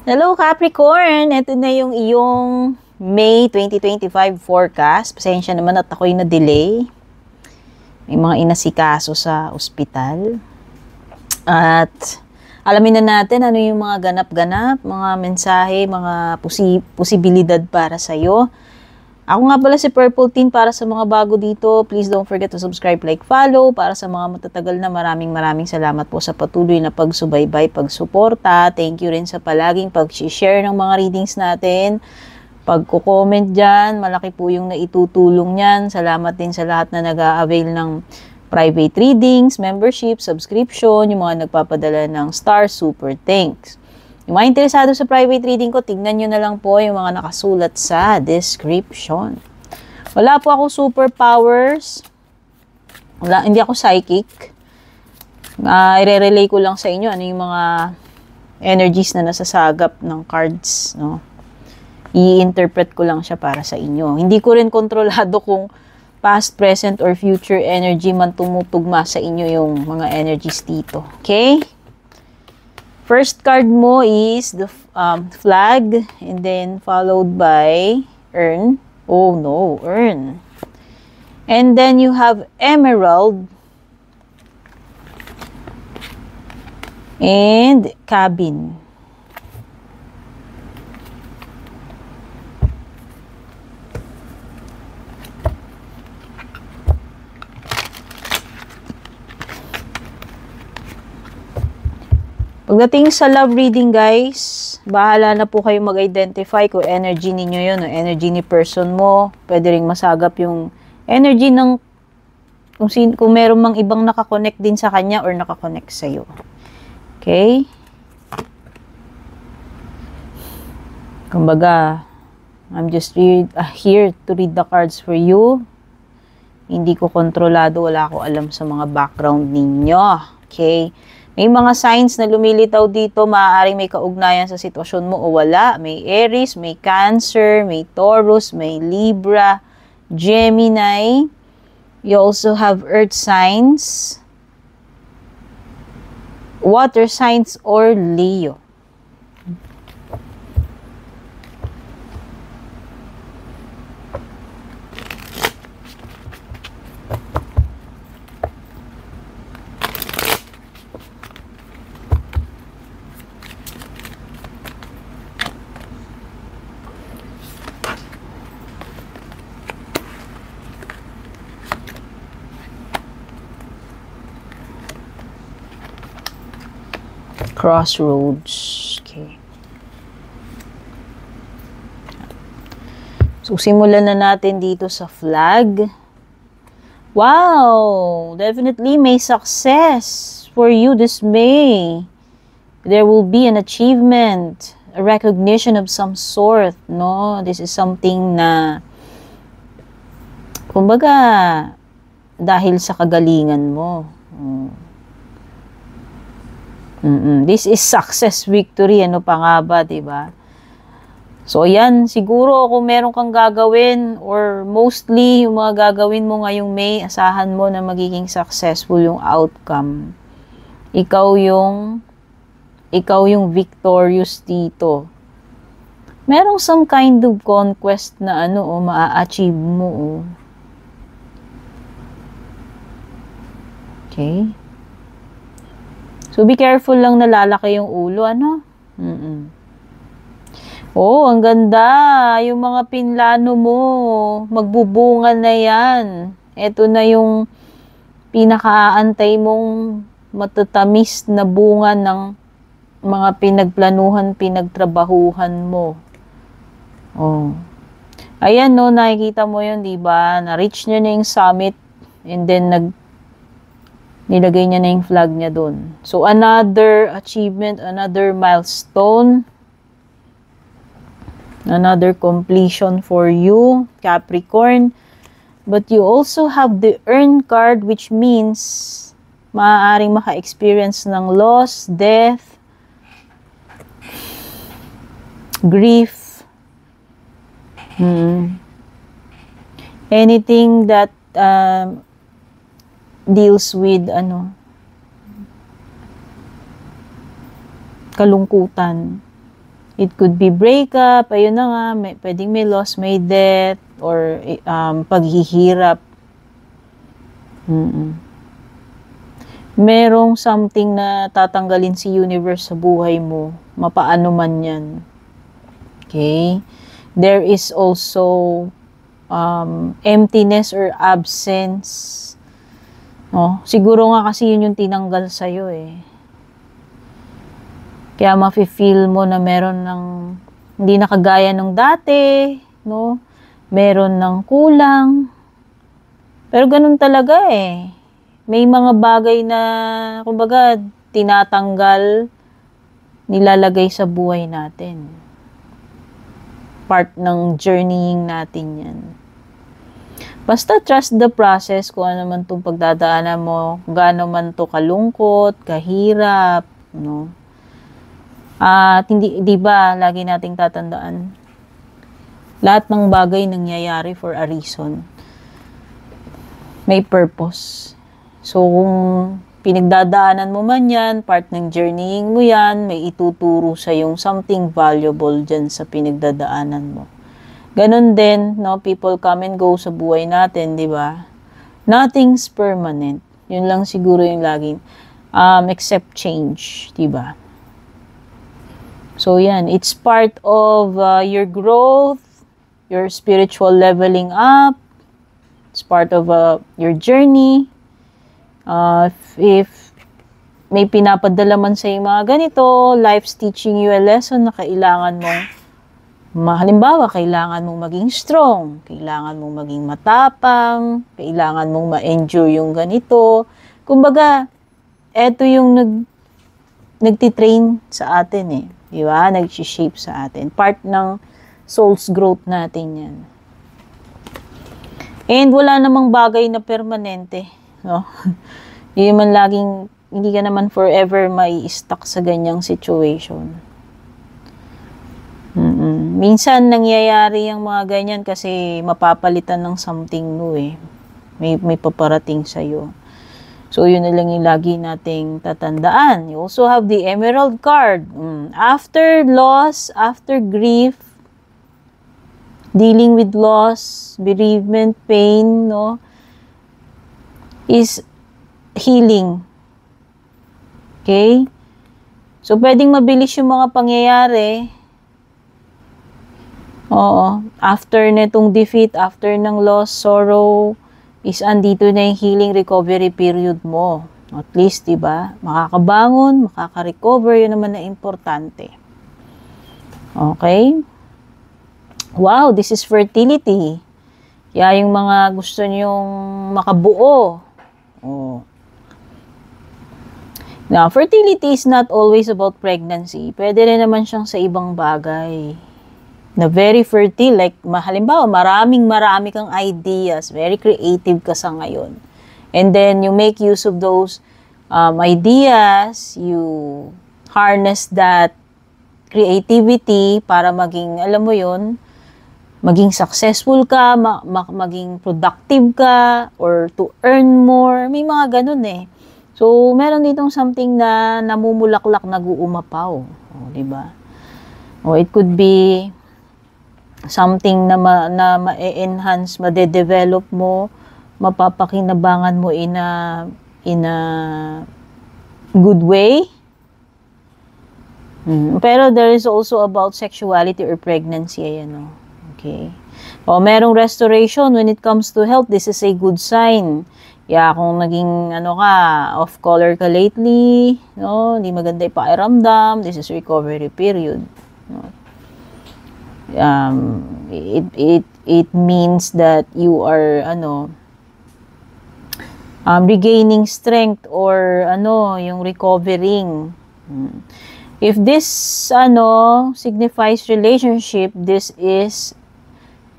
Hello Capricorn! Ito na yung iyong May 2025 forecast. Pasensya naman at ako'y na-delay. May mga inasikaso sa ospital. At alamin na natin ano yung mga ganap-ganap, mga mensahe, mga posibilidad para sa'yo. Ako nga pala si Purple Teen para sa mga bago dito. Please don't forget to subscribe, like, follow. Para sa mga matatagal na maraming salamat po sa patuloy na pagsubaybay, pagsuporta. Thank you rin sa palaging pag-share ng mga readings natin. Pagko-comment dyan, malaki po yung naitutulong yan. Salamat din sa lahat na nag-a-avail ng private readings, membership, subscription, yung mga nagpapadala ng star, super thanks. Yung mga interesado sa private reading ko, tignan nyo na lang po yung mga nakasulat sa description. Wala po ako superpowers. Hindi ako psychic. I-relay ko lang sa inyo ano yung mga energies na nasasagap ng cards. No? I-interpret ko lang siya para sa inyo. Hindi ko rin kontrolado kung past, present, or future energy man tumutugma sa inyo yung mga energies dito. Okay? First card mo is the flag and then followed by urn. Oh no, urn. And then you have emerald and cabin. Pagdating sa love reading, guys, bahala na po kayo mag-identify kung energy ninyo yun, o energy ni person mo. Pwede ring masagap yung energy ng kung meron mang ibang nakakonect din sa kanya or nakakonect sa'yo. Okay? Kumbaga, I'm just here to read the cards for you. Hindi ko kontrolado, wala ko alam sa mga background ninyo. Okay? May mga signs na lumilitaw dito, maaaring may kaugnayan sa sitwasyon mo o wala. May Aries, may Cancer, may Taurus, may Libra, Gemini. You also have earth signs, water signs, or Leo. Crossroads. Okay. So, simulan na natin dito sa flag. Wow! Definitely may success for you this May. There will be an achievement, a recognition of some sort, no? This is something na, kumbaga, dahil sa kagalingan mo. This is success, victory. Ano pa nga ba, diba? So, yan. Siguro, kung meron kang gagawin or mostly, yung mga gagawin mo ngayong May, asahan mo na magiging successful yung outcome. Ikaw yung victorious dito. Merong some kind of conquest na maa-achieve mo. Okay? So, be careful lang na lalaki yung ulo, Oh, ang ganda. Yung mga pinlano mo, magbubunga na yan. Ito na yung pinakaantay mong matatamis na bunga ng mga pinagplanuhan, pinagtrabahuhan mo. Oh. Ayan, no, nakikita mo yun, diba? Na-reach nyo na yung summit and then nilagay niya na yung flag niya doon. So, another achievement, another milestone, another completion for you, Capricorn. But you also have the Earn card, which means maaaring maka-experience ng loss, death, grief, anything that deals with kalungkutan. It could be breakup, ayun na nga, pwedeng may loss, may death, or paghihirap. Merong something na tatanggalin si universe sa buhay mo, mapaano man yan. Okay? There is also emptiness or absence. No? Siguro nga kasi yun yung tinanggal sa'yo eh. Kaya mafe-feel mo na meron ng hindi na kagaya ng dati, no? Meron ng kulang. Pero ganun talaga eh. May mga bagay na, kumbaga, tinatanggal, nilalagay sa buhay natin. Part ng journeying natin yan. Basta trust the process kung ano man itong pagdadaanan mo, kung gaano man to kalungkot, kahirap, no? At hindi, di ba, lagi nating tatandaan, lahat ng bagay nangyayari for a reason. May purpose. So, kung pinagdadaanan mo man yan, part ng journeying mo yan, may ituturo sa yung something valuable dyan sa pinagdadaanan mo. Ganon din, no, people come and go sa buhay natin, di ba? Nothing's permanent. Yun lang siguro yung laging, except change, di ba? So, yan. It's part of your growth, your spiritual leveling up. It's part of your journey. If may pinapadala man sa mga ganito, life's teaching you a lesson na kailangan mong, halimbawa, kailangan mong maging strong, kailangan mong maging matapang, kailangan mong ma-endure yung ganito. Kumbaga, eto yung nagtitrain sa atin eh. Di ba? Nag-shape sa atin. Part ng soul's growth natin yan. And wala namang bagay na permanente. No? Hindi man laging, hindi ka naman forever may stuck sa ganyang situation. Minsan nangyayari yung mga ganyan kasi mapapalitan ng something new eh. May paparating sa'yo. So, yun na lang yung lagi nating tatandaan. You also have the Emerald card. After loss, after grief, dealing with loss, bereavement, pain, no, is healing. Okay? So, pwedeng mabilis yung mga pangyayari. Oo. After netong defeat, after ng loss, sorrow, is andito na yung healing recovery period mo. At least, diba? Makakabangon, makaka-recover, yun naman na importante. Okay? Wow, this is fertility. Kaya yung mga gusto nyong makabuo. Oh. Now, fertility is not always about pregnancy. Pwede rin naman siyang sa ibang bagay. Na very fertile, like halimbawa, marami kang ideas, very creative ka sa ngayon. And then, you make use of those ideas, you harness that creativity para maging, alam mo yun, maging successful ka, maging productive ka, or to earn more. May mga ganun eh. So, meron ditong something na namumulaklak, nag-uumapaw. O, diba? O, it could be something na ma-enhance, ma-develop mo, mapapakinabangan mo in a good way. Pero there is also about sexuality or pregnancy, ayan o. Okay. O, merong restoration when it comes to health, this is a good sign. Yeah, kung naging off color ka lately, no, hindi maganda yung pakiramdam, this is recovery period. No? It means that you are regaining strength or yung recovering. If this signifies relationship, this is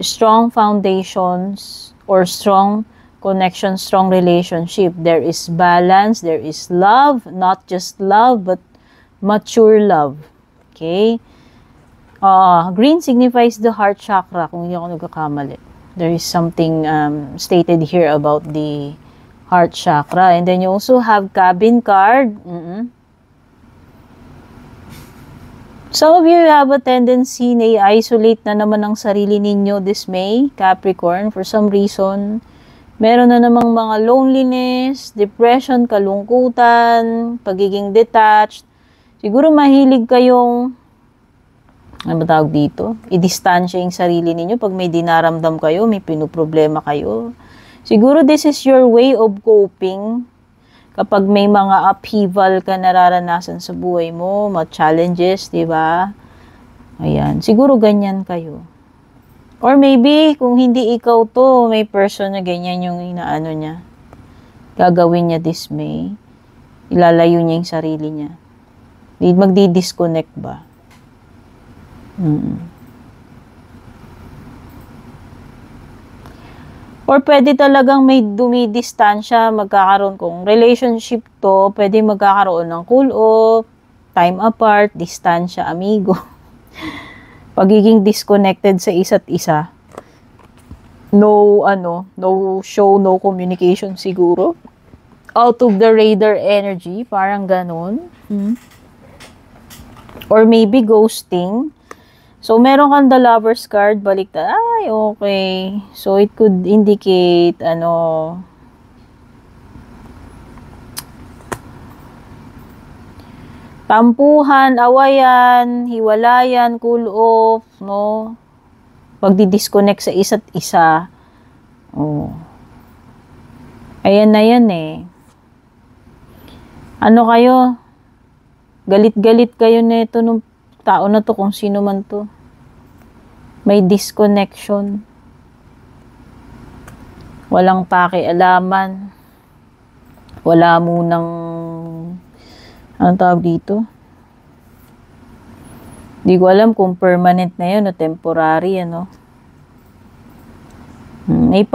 strong foundations or strong connection, strong relationship. There is balance, there is love, not just love but mature love. Okay? Green signifies the heart chakra, kung hindi ako nagkakamali. There is something stated here about the heart chakra. And then you also have cabin card. Some of you have a tendency na i-isolate na naman ang sarili ninyo this May, Capricorn, for some reason. Meron na namang mga loneliness, depression, kalungkutan, pagiging detached. Siguro mahilig kayong, ano ba tawag dito? I-distansya yung sarili ninyo pag may dinaramdam kayo, may pinuproblema kayo. Siguro this is your way of coping. Kapag may mga upheaval ka nararanasan sa buhay mo, mga challenges, di ba? Ayan, siguro ganyan kayo. Or maybe, kung hindi ikaw to, may person na ganyan yung inaano niya. Gagawin niya this May. Ilalayo niya yung sarili niya. Magdi-disconnect ba? Or pwede talagang may dumidistansya, magkakaroon kung relationship to, pwede magkakaroon ng cool off, time apart, distansya, amigo. Pagiging disconnected sa isa't isa. No show, no communication siguro. Out of the radar energy, parang ganon. Or maybe ghosting. So, meron kang the Lover's card, baliktad. Ay, okay. So, it could indicate, tampuhan, awayan, hiwalayan, cool off, no? Pagdi-disconnect sa isa't isa. Oh. Ayan na yan eh. Ano kayo? Galit-galit kayo na ito nung tao na to, kung sino man to. May disconnection. Walang pakialaman. Wala munang, anong tawag dito? Di ko alam kung permanent na yun o temporary, ano. May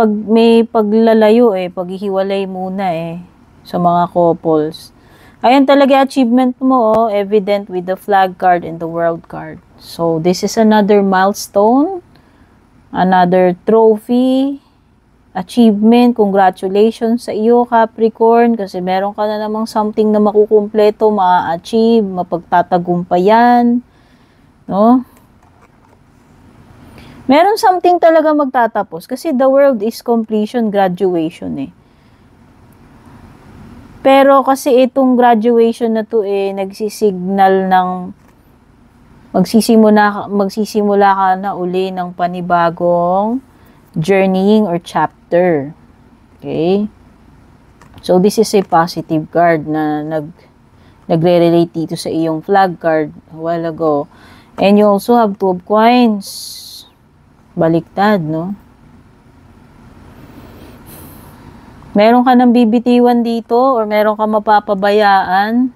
paglalayo eh, paghihiwalay muna eh, sa mga couples. Ayan talaga achievement mo, evident with the flag card and the world card. So, this is another milestone, another trophy, achievement. Congratulations sa iyo, Capricorn, kasi meron ka na namang something na makukumpleto, ma-achieve, mapagtatagumpayan, no? Meron something talaga magtatapos kasi the world is completion, graduation eh. Pero kasi itong graduation na to eh, nagsisignal ng magsisimula ka na uli ng panibagong journeying or chapter. Okay? So, this is a positive card na nagre-relate dito sa iyong flag card a while ago. And you also have 2 of coins. Baliktad, no? Meron ka ng bibitiwan dito or meron ka mapapabayaan.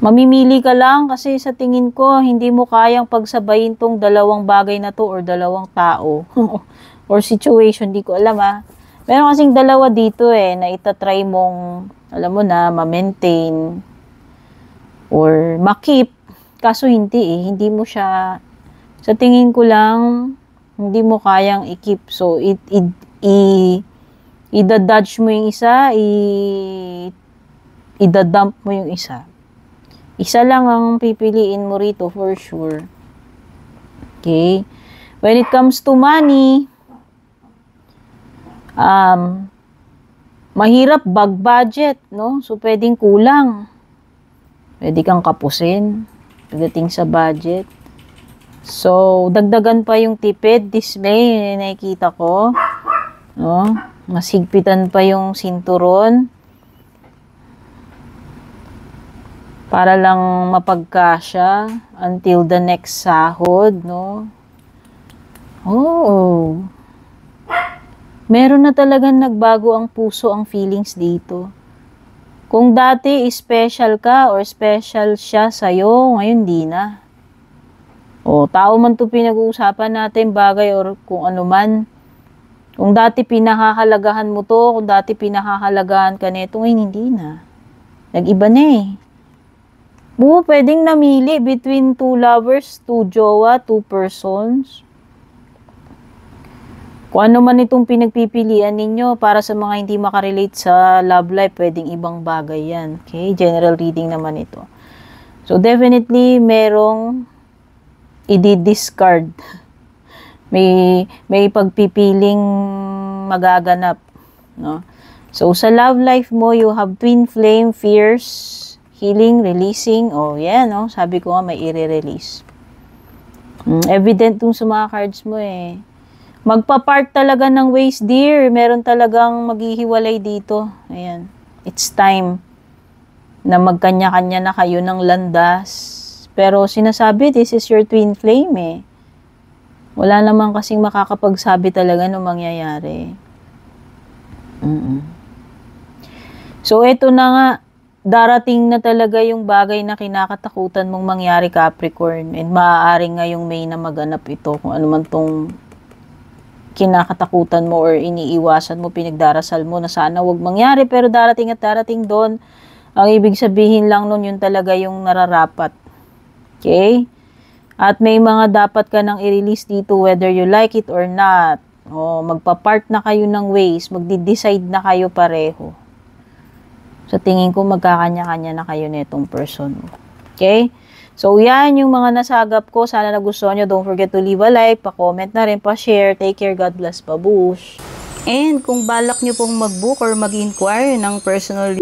Mamimili ka lang kasi sa tingin ko, hindi mo kayang pagsabayin tong dalawang bagay na to or dalawang tao. Or situation, di ko alam ah. Meron kasing dalawa dito eh, na itatry mong, alam mo na, ma-maintain or ma-keep. Kaso hindi eh, hindi mo siya, sa tingin ko lang, hindi mo kayang i-keep. So, i-dodge mo yung isa, i-dump mo yung isa. Isa lang ang pipiliin mo rito for sure. Okay? When it comes to money, mahirap budget, no? So, pwedeng kulang. Pwede kang kapusin pagdating sa budget. So, dagdagan pa yung tipid, display, nakikita ko. No? Mas higpitan pa yung sinturon para lang mapagkasya until the next sahod, no? Oh. Meron na talagang nagbago ang puso, ang feelings dito. Kung dati special ka or special siya sa'yo, ngayon di na. O, tao man to pinag-uusapan natin, bagay or kung ano man. Kung dati pinahahalagahan mo to, kung dati pinahahalagahan ka nito, ngayon hindi na. Nag-iba na eh. Pwedeng namili between 2 lovers, 2 jowa, 2 persons. Kung ano man itong pinagpipilian ninyo, para sa mga hindi makarelate sa love life, pwedeng ibang bagay yan. Okay? General reading naman ito. So, definitely, merong i-discard. May pagpipiling magaganap, no? So, sa love life mo, you have twin flame, fierce, healing, releasing. Oh, yan, no? Sabi ko nga, may i-release. Evident dun sa mga cards mo, eh. Magpa-part talaga ng ways, dear. Meron talagang maghihiwalay dito. Ayan. It's time na magkanya-kanya na kayo ng landas. Pero sinasabi, this is your twin flame, eh. Wala naman kasing makakapagsabi talaga ng mangyayari. So, ito na nga, darating na talaga yung bagay na kinakatakutan mong mangyari, Capricorn. And maaaring ngayong May na maganap ito kung ano man tong kinakatakutan mo or iniiwasan mo, pinagdarasal mo na sana wag mangyari. Pero darating at darating doon, ang ibig sabihin lang nun, yun talaga yung nararapat. Okay? At may mga dapat ka nang i-release dito whether you like it or not. O, magpa-part na kayo ng ways, magdi-decide na kayo pareho. Sa tingin ko, magkakanya-kanya na kayo nitong person mo. Okay? So, yan yung mga nasagap ko. Sana nagustuhan nyo. Don't forget to leave a like, pa-comment na rin, pa-share. Take care. God bless. Babush. And kung balak nyo pong mag-book or mag-inquire ng personal